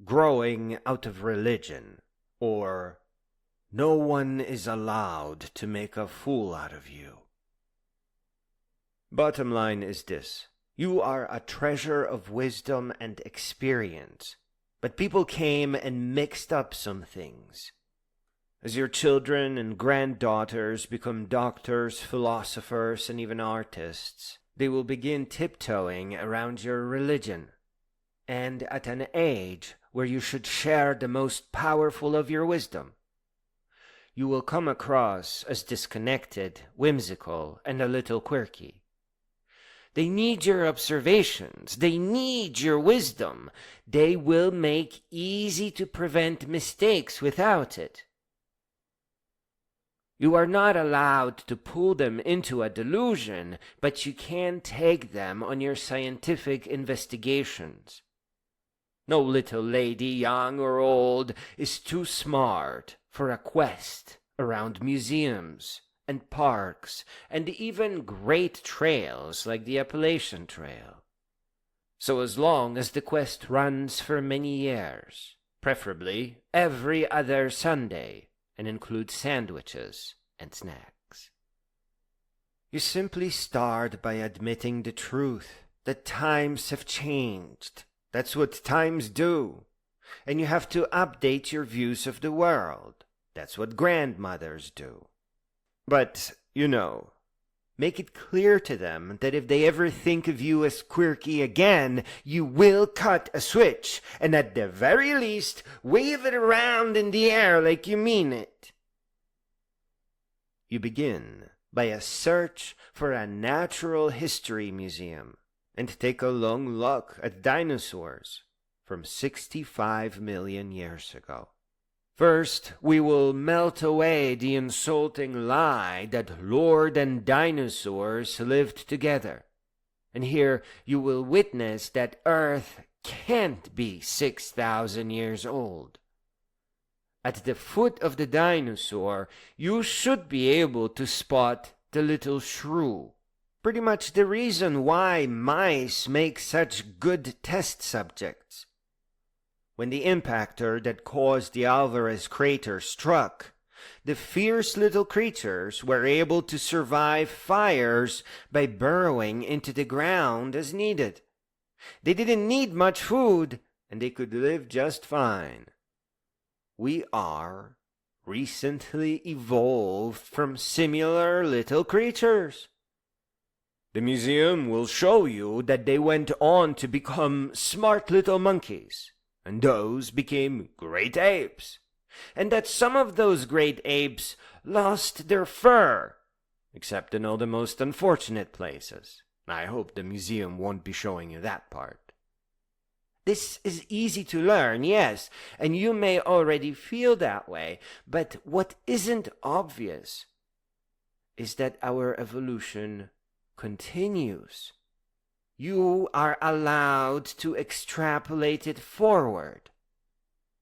growing out of religion, or no one is allowed to make a fool out of you. Bottom line is this: you are a treasure of wisdom and experience, but people came and mixed up some things. As your children and granddaughters become doctors, philosophers, and even artists, they will begin tiptoeing around your religion. And at an age where you should share the most powerful of your wisdom, you will come across as disconnected, whimsical, and a little quirky. They need your observations. They need your wisdom. They will make easy to prevent mistakes without it. You are not allowed to pull them into a delusion, but you can take them on your scientific investigations. No little lady, young or old, is too smart for a quest around museums and parks and even great trails like the Appalachian Trail. So as long as the quest runs for many years, preferably every other Sunday, and includes sandwiches and snacks. You simply start by admitting the truth that times have changed. That's what times do. And you have to update your views of the world. That's what grandmothers do. But, make it clear to them that if they ever think of you as quirky again, you will cut a switch, and at the very least, wave it around in the air like you mean it. You begin by a search for a natural history museum and take a long look at dinosaurs from 65 million years ago. First, we will melt away the insulting lie that Lord and dinosaurs lived together. And here you will witness that Earth can't be 6,000 years old. At the foot of the dinosaur, you should be able to spot the little shrew. Pretty much the reason why mice make such good test subjects. When the impactor that caused the Alvarez crater struck, the fierce little creatures were able to survive fires by burrowing into the ground as needed. They didn't need much food, and they could live just fine. We are recently evolved from similar little creatures. The museum will show you that they went on to become smart little monkeys, and those became great apes, and that some of those great apes lost their fur, except in all the most unfortunate places. I hope the museum won't be showing you that part. This is easy to learn, yes, and you may already feel that way, but what isn't obvious is that our evolution continues. You are allowed to extrapolate it forward.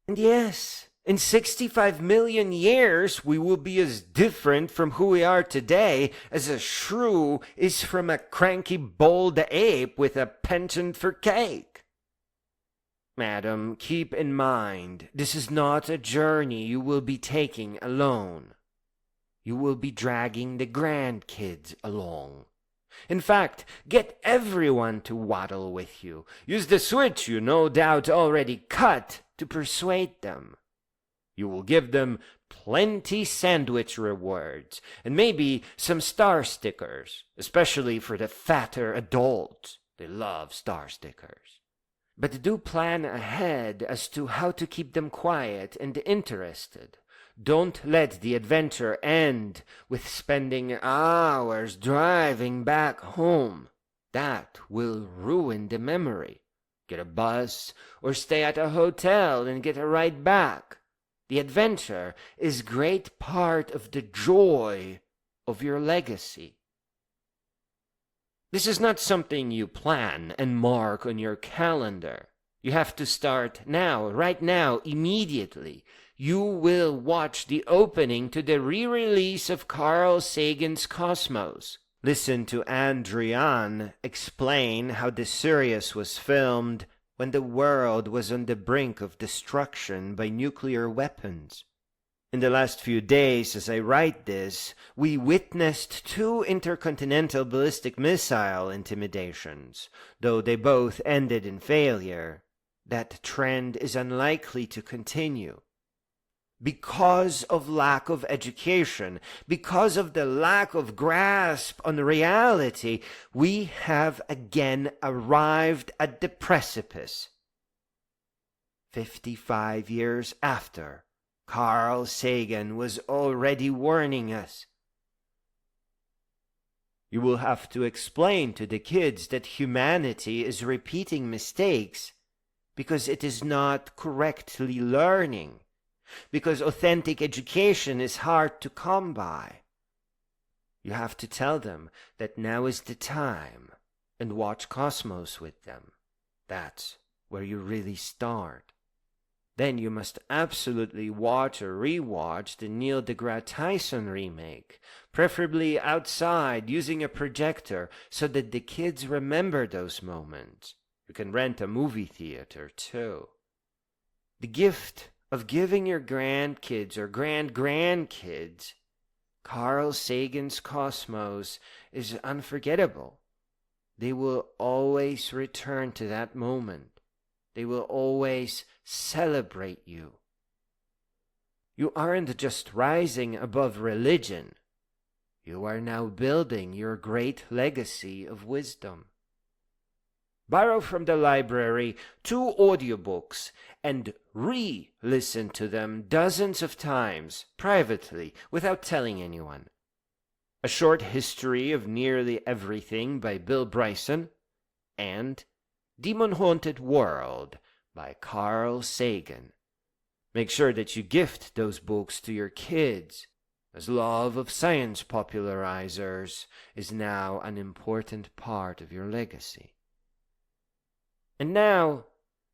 And yes, in 65 million years, we will be as different from who we are today as a shrew is from a cranky bald ape with a penchant for cake. Madam, keep in mind, this is not a journey you will be taking alone. You will be dragging the grandkids along. In fact, get everyone to waddle with you. Use the switch you no doubt already cut to persuade them. You will give them plenty sandwich rewards, and maybe some star stickers, especially for the fatter adults. They love star stickers. But do plan ahead as to how to keep them quiet and interested. Don't let the adventure end with spending hours driving back home. That will ruin the memory. Get a bus or stay at a hotel and get a ride back. The adventure is great part of the joy of your legacy. This is not something you plan and mark on your calendar. You have to start now, right now, immediately. You will watch the opening to the re-release of Carl Sagan's Cosmos. Listen to Andrian explain how the series was filmed when the world was on the brink of destruction by nuclear weapons. In the last few days, as I write this, we witnessed 2 intercontinental ballistic missile intimidations, though they both ended in failure. That trend is unlikely to continue. Because of lack of education, because of the lack of grasp on reality, we have again arrived at the precipice. 55 years after, Carl Sagan was already warning us. You will have to explain to the kids that humanity is repeating mistakes because it is not correctly learning, because authentic education is hard to come by. You have to tell them that now is the time and watch Cosmos with them. That's where you really start. Then you must absolutely watch or rewatch the Neil deGrasse Tyson remake, preferably outside using a projector so that the kids remember those moments. You can rent a movie theater too. The gift of giving your grandkids or grand-grandkids Carl Sagan's Cosmos is unforgettable. They will always return to that moment. They will always celebrate you. You aren't just rising above religion. You are now building your great legacy of wisdom. Borrow from the library 2 audiobooks and re-listen to them dozens of times, privately, without telling anyone. A Short History of Nearly Everything by Bill Bryson, and Demon-Haunted World by Carl Sagan. Make sure that you gift those books to your kids, as love of science popularizers is now an important part of your legacy. And now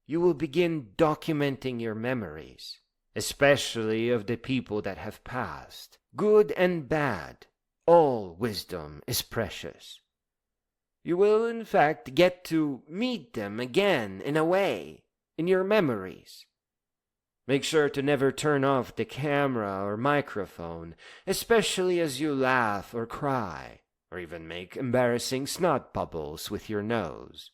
you will begin documenting your memories, especially of the people that have passed. Good and bad, all wisdom is precious. You will, in fact, get to meet them again, in a way, in your memories. Make sure to never turn off the camera or microphone, especially as you laugh or cry, or even make embarrassing snot bubbles with your nose.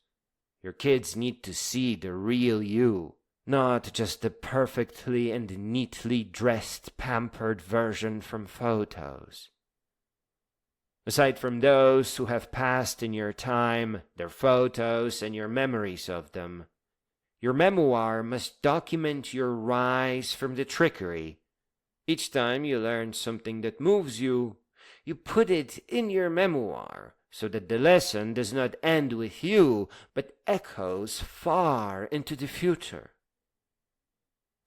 Your kids need to see the real you, not just the perfectly and neatly dressed, pampered version from photos. Aside from those who have passed in your time, their photos and your memories of them, your memoir must document your rise from the trickery. Each time you learn something that moves you, you put it in your memoir so that the lesson does not end with you, but echoes far into the future.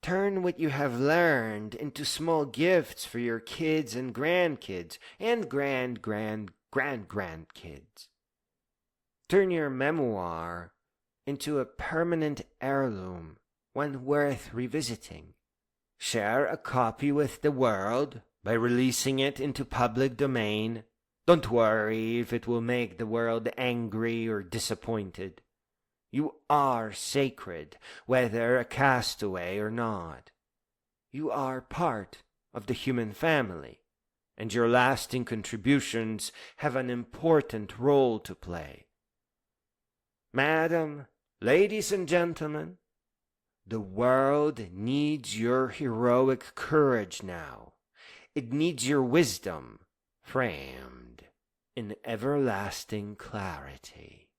Turn what you have learned into small gifts for your kids and grandkids and grand-grand-grand-grandkids. Turn your memoir into a permanent heirloom, one worth revisiting. Share a copy with the world by releasing it into public domain. Don't worry if it will make the world angry or disappointed. You are sacred, whether a castaway or not. You are part of the human family, and your lasting contributions have an important role to play. Madam, ladies and gentlemen, the world needs your heroic courage now. It needs your wisdom, framed in everlasting clarity.